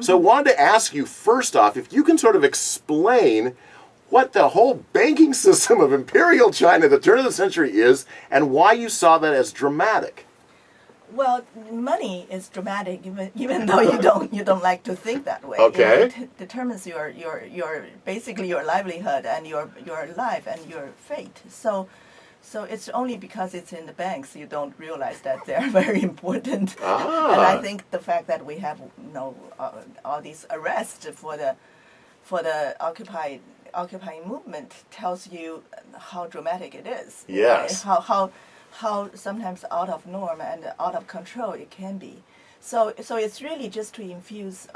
So I wanted to ask you first off if you can sort of explain what the whole banking system of Imperial China at the turn of the century is and why you saw that as dramatic. Well, money is dramatic, even though you don't like to think that way. Okay. It determines your basically your livelihood and your life and your fate. So it's only because it's in the banks you don't realize that they're very important. Ah. And I think the fact that we have all these arrests for the occupying movement tells you how dramatic it is. Yes. How sometimes out of norm and out of control it can be. So it's really just to infuse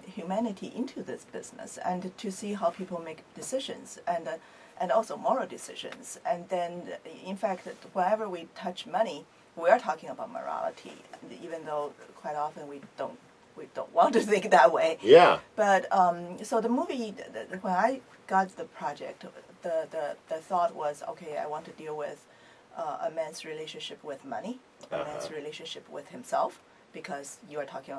humanity into this business and to see how people make decisions and also moral decisions. And then, in fact, whenever we touch money, we are talking about morality, even though quite often we don't want to think that way. Yeah. But so the movie, when I got the project, the thought was, okay, I want to deal with a man's relationship with money, a man's relationship with himself, because you are talking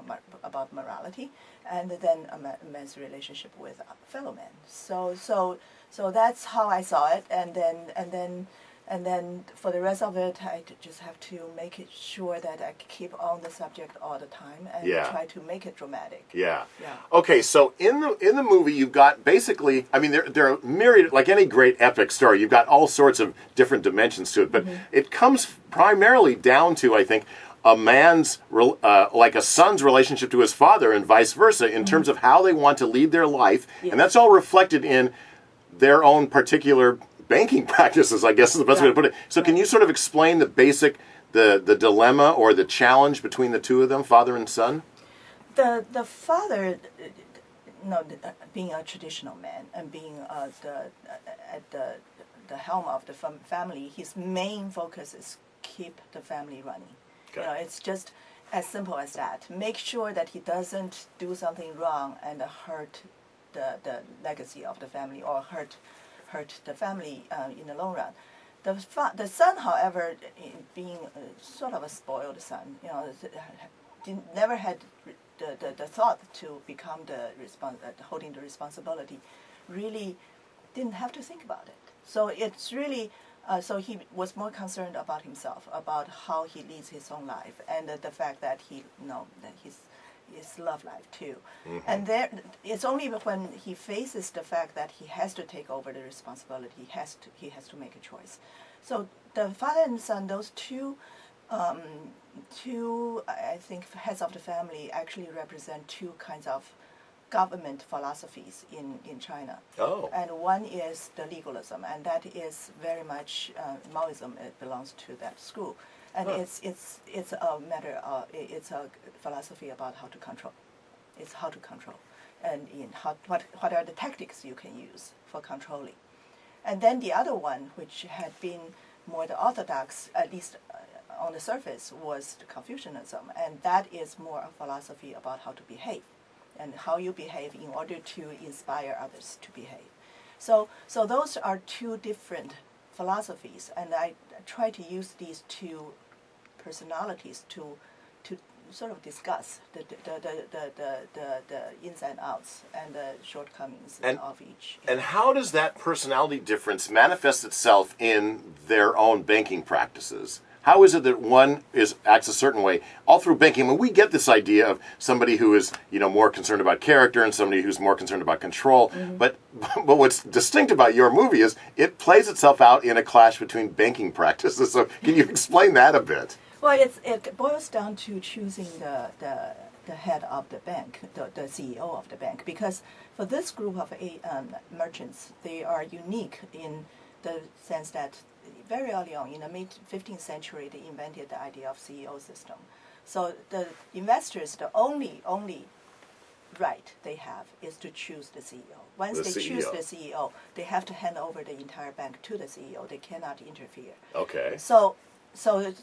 about morality, and then a man's relationship with fellow men. So that's how I saw it, and then for the rest of it, I just have to make it sure that I keep on the subject all the time and try to make it dramatic. Yeah. Yeah. Okay, so in the movie, you've got basically, I mean, there are myriad, like any great epic story, you've got all sorts of different dimensions to it, but it comes primarily down to, I think, a man's, like a son's relationship to his father and vice versa in terms of how they want to lead their life, and that's all reflected in their own particular banking practices, I guess is the best way to put it. So can you sort of explain the basic, the dilemma or the challenge between the two of them, father and son? The father, being a traditional man and being at the helm of the family, his main focus is keep the family running. Okay. It's just as simple as that. Make sure that he doesn't do something wrong and hurt the legacy of the family or hurt the family in the long run. The son, however, being sort of a spoiled son, never had the thought to become holding the responsibility, really didn't have to think about it. So it's really, so he was more concerned about himself, about how he leads his own life, and the fact that that his love life too. And it's only when he faces the fact that he has to take over the responsibility, he has to make a choice. So the father and son, those two, I think, heads of the family actually represent two kinds of government philosophies in China. Oh. And one is the legalism, and that is very much Maoism. It belongs to that school. And it's a matter of, it's a philosophy about how to control. It's how to control, and what are the tactics you can use for controlling. And then the other one, which had been more the orthodox, at least on the surface, was Confucianism, and that is more a philosophy about how to behave, and how you behave in order to inspire others to behave. So those are two different philosophies, and I try to use these two personalities to sort of discuss the ins and outs and the shortcomings of each. And how does that personality difference manifest itself in their own banking practices? How is it that one acts a certain way all through banking? I mean, we get this idea of somebody who is, more concerned about character and somebody who's more concerned about control. But what's distinct about your movie is it plays itself out in a clash between banking practices. So can you explain that a bit? Well, it boils down to choosing the head of the bank, the CEO of the bank, because for this group of merchants, they are unique in the sense that very early on, in the mid-15th century, they invented the idea of CEO system. So the investors, the only right they have is to choose the CEO. Once they choose the CEO, they have to hand over the entire bank to the CEO. They cannot interfere. Okay. So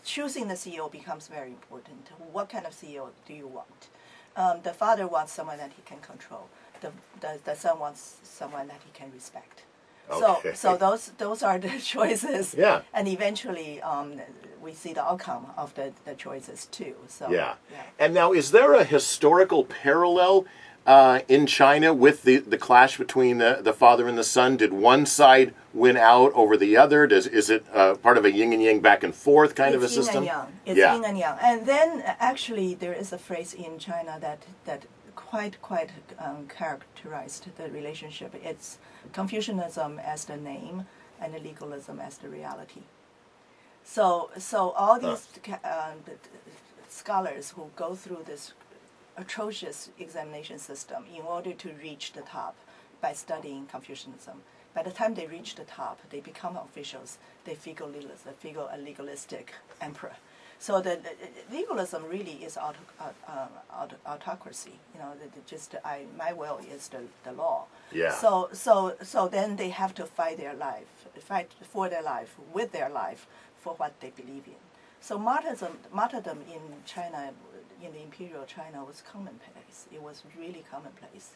choosing the CEO becomes very important. What kind of CEO do you want? The father wants someone that he can control. The son wants someone that he can respect. Okay. So those are the choices. Yeah. And eventually, we see the outcome of the choices too. So Yeah. And now, is there a historical parallel in China with the clash between the father and the son? Did one side win out over the other? Is it part of a yin and yang back and forth kind of a system? Yin and yang. It's yin and yang. And then actually there is a phrase in China that quite characterized the relationship. It's Confucianism as the name and legalism as the reality. So all these scholars who go through this atrocious examination system in order to reach the top by studying Confucianism. By the time they reach the top, they become officials. They figure a legalistic emperor. So the legalism really is autocracy. You know, my will is the law. Yeah. So then they have to fight for their life, with their life, for what they believe in. So martyrdom in China, in the imperial China, was commonplace. It was really commonplace.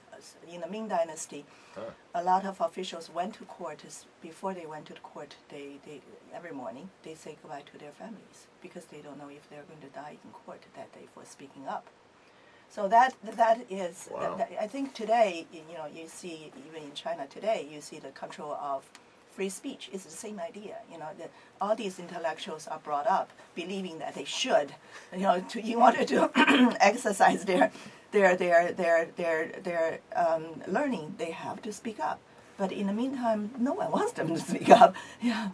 In the Ming Dynasty, a lot of officials went to court. Before they went to the court, they every morning they say goodbye to their families because they don't know if they're going to die in court that day for speaking up. So that is, wow. I think today, you see, even in China today, you see the control of free speech. It's the same idea. All these intellectuals are brought up believing that they should, in order to exercise their learning, they have to speak up. But in the meantime, no one wants them to speak up. Yeah.